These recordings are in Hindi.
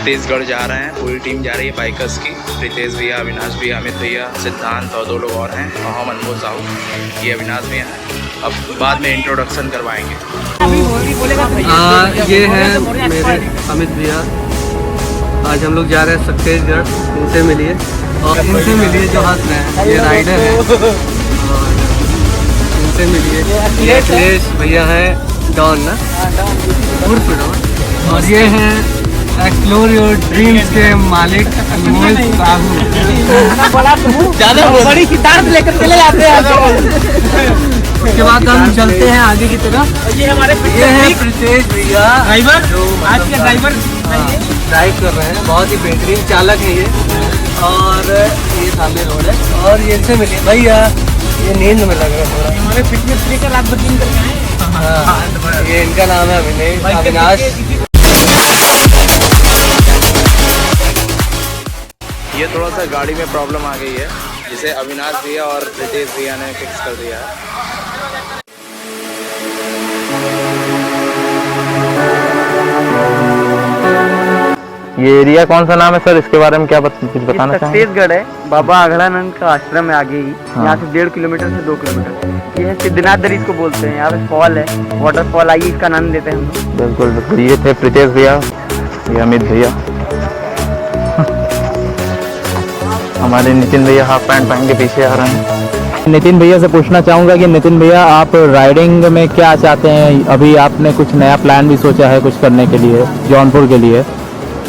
छत्तीसगढ़ जा रहे हैं। पूरी टीम जा रही है बाइकर्स की। प्रीतेश भैया, अविनाश भैया, अमित भैया, सिद्धांत और 2 लोग और हैं, और हम अनमोल साहू, ये अविनाश भैया हैं। अब बाद में इंट्रोडक्शन करवाएंगे। ये हैं मेरे अमित भैया। आज हम लोग जा रहे हैं छत्तीसगढ़। इनसे मिलिए और इनसे मिलिए जो हंस रहे हैं, ये राइडर है। और इनसे मिलिए, ये अखिलेश भैया है, डॉन ना, उर्फ डॉन। और ये हैं एक्सप्लोर योर ड्रीम्स के मालिक अनमोल साहू। ज़्यादा बड़ी किताब लेकर चले जाते हैं। उसके बाद हम चलते हैं आगे की तरफ। ये है प्रीतेश भैया, ड्राइवर, आज के ड्राइवर ड्राइव कर रहे हैं। बहुत ही बेहतरीन चालक है ये। और ये सामने रोड है। और ये से मिलिए भैया, ये नींद में लग रहा है थोड़ा। हमारे फिटनेस ट्रेकर रात बुकिंग करके आए। ये इनका नाम है अविनाश। ये थोड़ा सा गाड़ी में प्रॉब्लम आ गई है, जिसे अविनाश भैया और प्रीतेश भैया ने फिक्स कर दिया है। ये एरिया कौन सा नाम है सर, इसके बारे में क्या कुछ बताना चाहेंगे? छत्तीसगढ़ है, बाबा अघड़ानंद का आश्रम है आगे ही। यहाँ से 1.5 किलोमीटर से 2 किलोमीटर। ये है सिद्धनाथ दरी इसको बोलते हैं। यहाँ पे फॉल है, वाटरफॉल। आइए इसका आनंद लेते हैं हम लोग। बिल्कुल बिल्कुल। ये थे प्रीतेश भैया, ये अमित भैया, हमारे नितिन भैया हाफ पैंट पहन के पीछे आ रहे हैं। नितिन भैया से पूछना चाहूँगा कि नितिन भैया, आप राइडिंग में क्या चाहते हैं? अभी आपने कुछ नया प्लान भी सोचा है कुछ करने के लिए जौनपुर के लिए,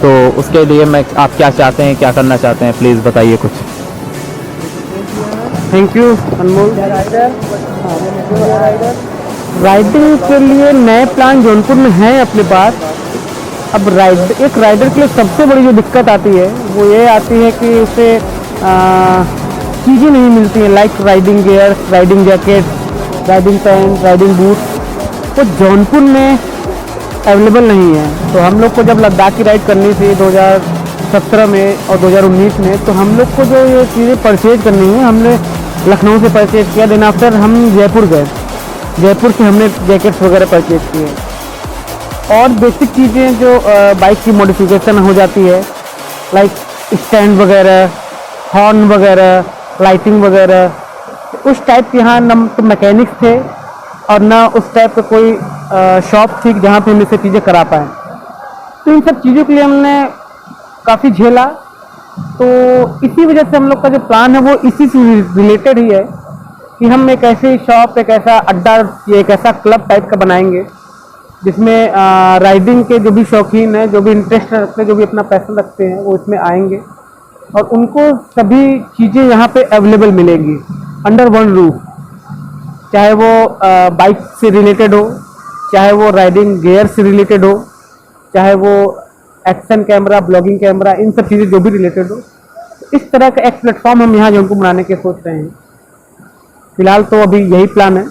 तो उसके लिए आप क्या चाहते हैं, क्या करना चाहते हैं, प्लीज़ बताइए कुछ। Thank you Anmol. राइडिंग के लिए नए प्लान जौनपुर में हैं अपने पास। अब एक राइडर के लिए सबसे बड़ी जो दिक्कत आती है वो ये आती है कि उसे चीज़ें नहीं मिलती हैं, like riding gear, riding jacket, riding pant, riding boot. वो जौनपुर में अवेलेबल नहीं है। तो हम लोग को जब लद्दाख की राइड करनी थी 2017 में और 2019 में, तो हम लोग को जो ये चीज़ें परचेज करनी है, हमने लखनऊ से परचेज किया। दिन आफ्टर हम जयपुर गए। जयपुर से हमने जैकेट्स वगैरह परचेज किए। और बेसिक चीज़ें जो बाइक की मॉडिफिकेशन हो जाती है, लाइक स्टैंड वगैरह, हॉर्न वगैरह, लाइटिंग वगैरह, उस टाइप के यहाँ न तो मैकेनिक्स थे और ना उस टाइप का कोई शॉप थी जहाँ पे हम इसे चीज़ें करा पाएँ। तो इन सब चीज़ों के लिए हमने काफ़ी झेला। तो इसी वजह से हम लोग का जो प्लान है वो इसी से रिलेटेड ही है कि हम एक ऐसी शॉप, एक ऐसा अड्डा, एक ऐसा क्लब टाइप का बनाएंगे जिसमें राइडिंग के जो भी शौकीन हैं, जो भी इंटरेस्ट रखते हैं, जो भी अपना पैसा रखते हैं, वो इसमें आएंगे और उनको सभी चीज़ें यहाँ पे अवेलेबल मिलेंगी अंडर वन रूफ। चाहे वो बाइक से रिलेटेड हो, चाहे वो राइडिंग गियर से रिलेटेड हो, चाहे वो एक्शन कैमरा, ब्लॉगिंग कैमरा, इन सब चीज़ें जो भी रिलेटेड हो। इस तरह का एक प्लेटफॉर्म हम यहाँ जौनपुर बनाने के सोच रहे हैं। फिलहाल तो अभी यही प्लान है।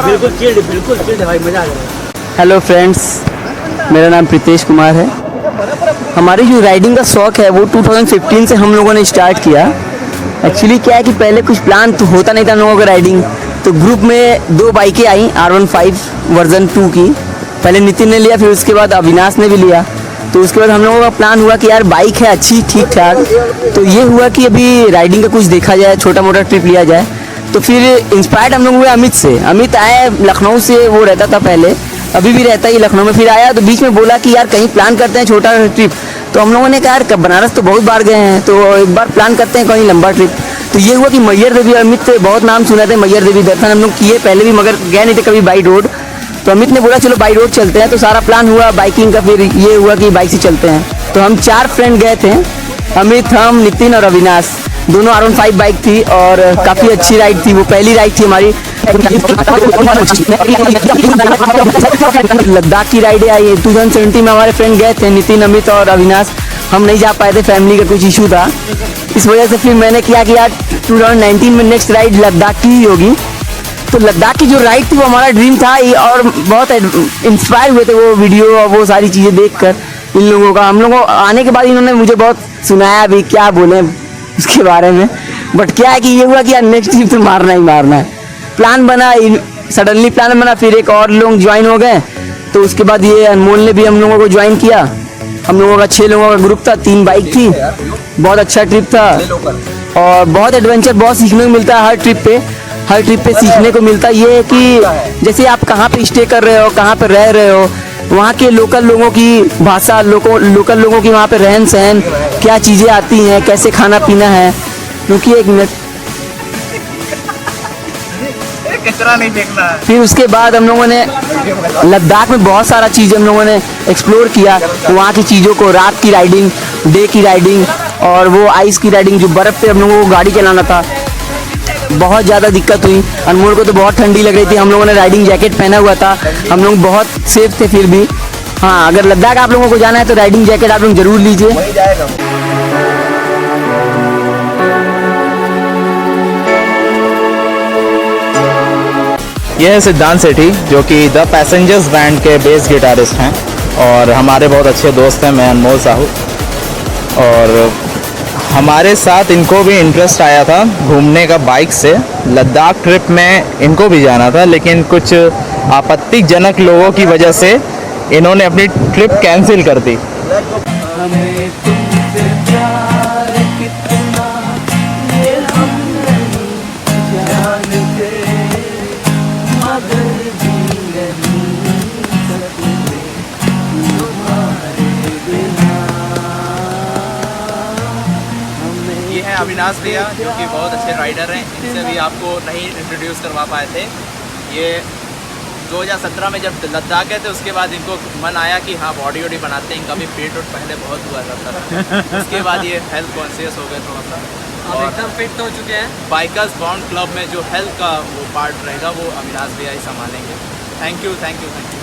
बिल्कुल चिल्ड भाई, मजा आ गया। हेलो फ्रेंड्स, मेरा नाम प्रीतेश कुमार है। हमारी जो राइडिंग का शौक़ है वो 2015 से हम लोगों ने स्टार्ट किया। एक्चुअली क्या है कि पहले कुछ प्लान तो होता नहीं था हम लोगों का राइडिंग। तो ग्रुप में 2 बाइकें आई R15 वर्जन 2 की। पहले नितिन ने लिया, फिर उसके बाद अविनाश ने भी लिया। तो उसके बाद हम लोगों का प्लान हुआ कि यार बाइक है अच्छी, ठीक ठाक। तो ये हुआ कि अभी राइडिंग का कुछ देखा जाए, छोटा मोटा ट्रिप लिया जाए। तो फिर इंस्पायर्ड हम लोग हुए अमित से। अमित आए लखनऊ से, वो रहता था पहले, अभी भी रहता ही लखनऊ में। फिर आया तो बीच में बोला कि यार कहीं प्लान करते हैं छोटा ट्रिप। तो हम लोगों ने कहा यार बनारस तो बहुत बार गए हैं, तो एक बार प्लान करते हैं कहीं लंबा ट्रिप। तो ये हुआ कि मैयर देवी, अमित से बहुत नाम सुना थे, मैयर देवी दर्शन हम लोग किए पहले भी, मगर गए नहीं थे कभी बाई रोड। तो अमित ने बोला चलो बाई रोड चलते हैं। तो सारा प्लान हुआ बाइकिंग का। फिर ये हुआ कि बाइक से चलते हैं। तो हम 4 फ्रेंड गए थे, अमित, हम, नितिन और अविनाश। दोनों R15 बाइक थी और काफ़ी अच्छी राइड थी। वो पहली राइड थी हमारी। लद्दाख की राइडें आई है 2017 में। हमारे फ्रेंड गए थे, नितिन, अमित और अविनाश। हम नहीं जा पाए थे, फैमिली का कुछ इशू था, इस वजह से फिर मैंने किया कि यार 2019 में नेक्स्ट राइड लद्दाख की ही होगी। तो लद्दाख की जो राइड थी वो हमारा ड्रीम था और बहुत इंस्पायर हुए थे वो वीडियो और वो सारी चीज़ें देखकर इन लोगों का। हम लोगों आने के बाद इन्होंने मुझे बहुत सुनाया भी, क्या बोले उसके बारे में। बट क्या है कि ये हुआ कि यार नेक्स्ट ट्रिप तो मारना ही मारना है। प्लान बना, सडनली प्लान बना, फिर एक और लोग ज्वाइन हो गए, तो उसके बाद ये अनमोल ने भी हम लोगों को ज्वाइन किया। हम लोगों का 6 लोगों का ग्रुप था, 3 बाइक थी, बहुत अच्छा ट्रिप था और बहुत एडवेंचर, बहुत सीखने को मिलता है हर ट्रिप पे सीखने को मिलता है। ये है कि जैसे आप कहाँ पे स्टे कर रहे हो, कहाँ पे रह रहे हो, वहाँ के लोकल लोगों की भाषा, लोकल लोगों की वहाँ पे रहन सहन, क्या चीज़ें आती हैं, कैसे खाना पीना है। क्योंकि एक मिनट, कचरा नहीं फेंकना है। फिर उसके बाद हम लोगों ने लद्दाख में बहुत सारा चीज़ हम लोगों ने एक्सप्लोर किया, वहाँ की चीज़ों को, रात की राइडिंग, डे की राइडिंग और वो आइस की राइडिंग, जो बर्फ़ पे हम लोगों को गाड़ी चलाना था। बहुत ज़्यादा दिक्कत हुई, अनमोल को तो बहुत ठंडी लग रही थी, हम लोगों ने राइडिंग जैकेट पहना हुआ था, हम लोग बहुत सेफ थे फिर भी। हाँ, अगर लद्दाख आप लोगों को जाना है तो राइडिंग जैकेट आप लोग ज़रूर लीजिए। ये है सिद्धांत सेठी, जो कि द पैसेंजर्स बैंड के बेस गिटारिस्ट हैं और हमारे बहुत अच्छे दोस्त हैं। मैं अनमोल साहू, और हमारे साथ इनको भी इंटरेस्ट आया था घूमने का बाइक से। लद्दाख ट्रिप में इनको भी जाना था, लेकिन कुछ आपत्तिजनक लोगों की वजह से इन्होंने अपनी ट्रिप कैंसिल कर दी। ये हैं अविनाश भैया, जो कि बहुत अच्छे राइडर हैं। इनसे भी आपको नहीं इंट्रोड्यूस करवा पाए थे। ये 2017 में जब लद्दाख गए थे, उसके बाद इनको मन आया कि हाँ बॉडी वॉडी बनाते हैं। इनका भी पेट वोट पहले बहुत हुआ करता था, उसके बाद ये हेल्थ कॉन्शियस हो गए थोड़ा सा और एकदम फिट हो चुके हैं। बाइकर्स बॉन्ड क्लब में जो हेल्थ का वो पार्ट रहेगा वो अविनाश भैया ही संभालेंगे। Thank you, thank you, thank you.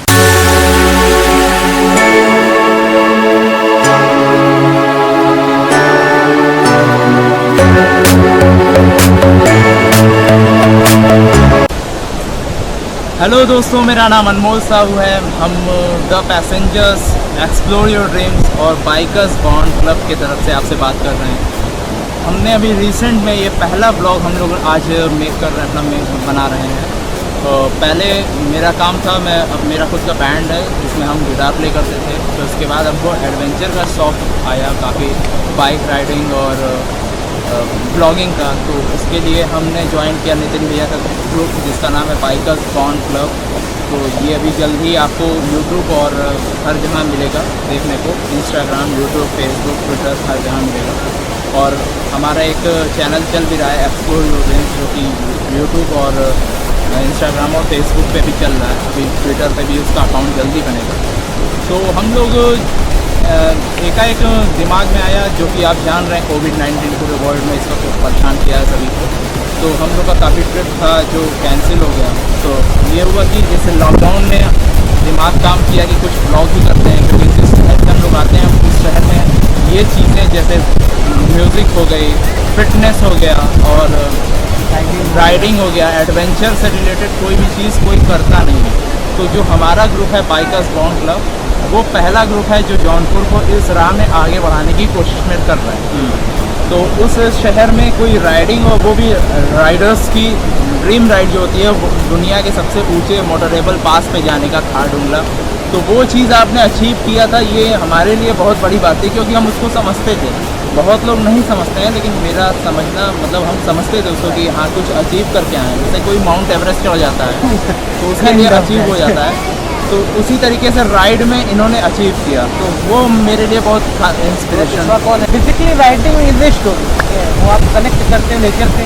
Hello दोस्तों, मेरा नाम अनमोल साहू है। हम the passengers explore your dreams और बाइकर्स बॉन्ड क्लब की तरफ से आपसे बात कर रहे हैं। हमने अभी रिसेंट में ये पहला ब्लॉग हम लोग आज मेक कर रहे हैं, अपना बना रहे हैं। तो पहले मेरा काम था, अब मेरा खुद का बैंड है जिसमें हम गिटार प्ले करते थे। तो उसके बाद हमको एडवेंचर का शौक आया काफ़ी, बाइक राइडिंग और ब्लॉगिंग का। तो उसके लिए हमने ज्वाइन किया नितिन भैया का ग्रुप, जिसका नाम है बाइकर्स बॉन्ड क्लब। तो ये अभी जल्द ही आपको यूट्यूब और हर जगह मिलेगा देखने को, इंस्टाग्राम, यूट्यूब, फेसबुक, ट्विटर, हर जगह मिलेगा। और हमारा एक चैनल चल भी रहा है, एक्सप्लोर योर ड्रीम्स, जो कि यूट्यूब और इंस्टाग्राम और फेसबुक पे भी चल रहा है। अभी ट्विटर पे भी उसका अकाउंट जल्दी बनेगा। तो हम लोग एकाएक दिमाग में आया, जो कि आप जान रहे हैं कोविड-19 पूरे वर्ल्ड में इस वक्त परेशान किया है सभी को। तो हम लोग का काफ़ी ट्रिप था जो कैंसिल हो गया। तो ये हुआ कि जैसे लॉकडाउन में दिमाग काम किया कि कुछ ब्लॉग ही करते हैं, क्योंकि जिस शहर से हम लोग आते हैं उस शहर में ये चीज़ें जैसे म्यूज़िक हो गई, फिटनेस हो गया और राइडिंग हो गया, एडवेंचर से रिलेटेड कोई भी चीज़ कोई करता नहीं है। तो जो हमारा ग्रुप है बाइकर्स बॉन्ड क्लब, वो पहला ग्रुप है जो जौनपुर को इस राह में आगे बढ़ाने की कोशिश में कर रहा है। तो उस शहर में कोई राइडिंग हो, वो भी राइडर्स की ड्रीम राइड जो होती है, वो दुनिया के सबसे ऊंचे मोटरेबल पास पे जाने का, थारडुंगला। तो वो चीज़ आपने अचीव किया था, ये हमारे लिए बहुत बड़ी बात थी, क्योंकि हम उसको समझते थे। बहुत लोग नहीं समझते हैं, लेकिन मेरा समझना मतलब हम समझते थे उसको कि हाँ कुछ अचीव करके आए हैं। जैसे कोई माउंट एवरेस्ट चढ़ जाता है तो उसके लिए अचीव हो जाता है, तो उसी तरीके से राइड में इन्होंने अचीव किया। तो वो मेरे लिए बहुत inspiration. Basically riding is a story, वो आप कनेक्ट करते हैं नेचर से,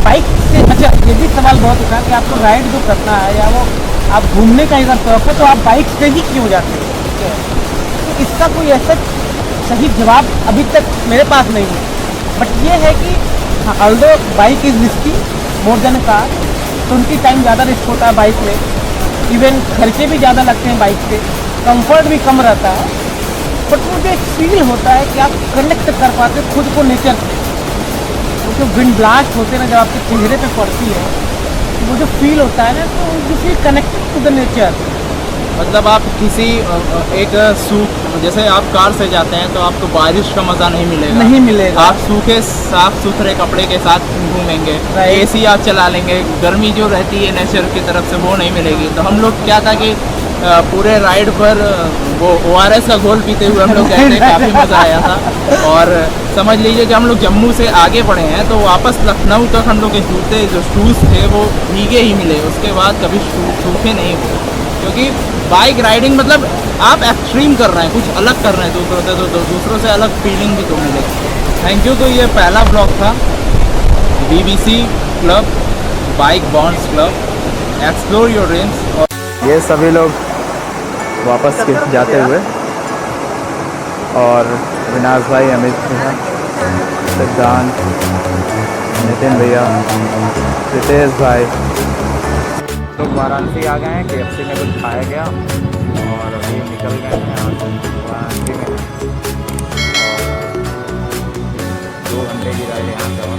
बाइक से। अच्छा, ये भी सवाल बहुत उठा कि आपको राइड जो करना है या वो आप घूमने का अगर शौक है तो आप बाइक से ही क्यों जाते हैं? तो इसका कोई ऐसा सही जवाब अभी तक मेरे पास नहीं है। बट ये है कि although bike is risky more than car, तो उनकी टाइम ज़्यादा रिस्क होता है बाइक में, इवन खर्चे भी ज़्यादा लगते हैं बाइक पे, कंफर्ट भी कम रहता है। बट मुझे एक फील होता है कि आप कनेक्ट कर पाते हो खुद को नेचर से। वो जो विंड ब्लास्ट होते हैं ना, जब आपके चेहरे पे पड़ती है, वो जो फील होता है ना, तो you feel connected to the nature. मतलब आप किसी एक सूख जैसे आप कार से जाते हैं तो आपको बारिश का मज़ा नहीं मिलेगा, नहीं मिलेगा। आप सूखे साफ सुथरे कपड़े के साथ घूमेंगे, Right. एसी आप चला लेंगे, गर्मी जो रहती है नेचर की तरफ से वो नहीं मिलेगी। तो हम लोग क्या था कि पूरे राइड पर वो ORS का घोल पीते हुए हम लोग गए थे, काफ़ी मज़ा आया था। और समझ लीजिए कि हम लोग जम्मू से आगे बढ़े हैं तो वापस लखनऊ तक हम लोग के जूते जो शूज़ थे वो भीगे ही मिले, उसके बाद कभी सूखे नहीं हुए। क्योंकि बाइक राइडिंग मतलब आप एक्सट्रीम कर रहे हैं, कुछ अलग कर रहे हैं दूसरों से, तो दूसरों से अलग फीलिंग भी तो मिलेगी। Thank you. तो ये पहला ब्लॉग था BBC club, bike bonds club, explore your dreams. और ये सभी लोग वापस जाते हुए, और विनाश भाई, अमित भैया, सिद्धांत, नितिन भैया, रितेश भाई लोग वाराणसी आ गए हैं। KFC में कुछ खाया गया और अभी निकल गए हैं यहाँ से वाराणसी में, और 2 घंटे की राइड यहाँ से और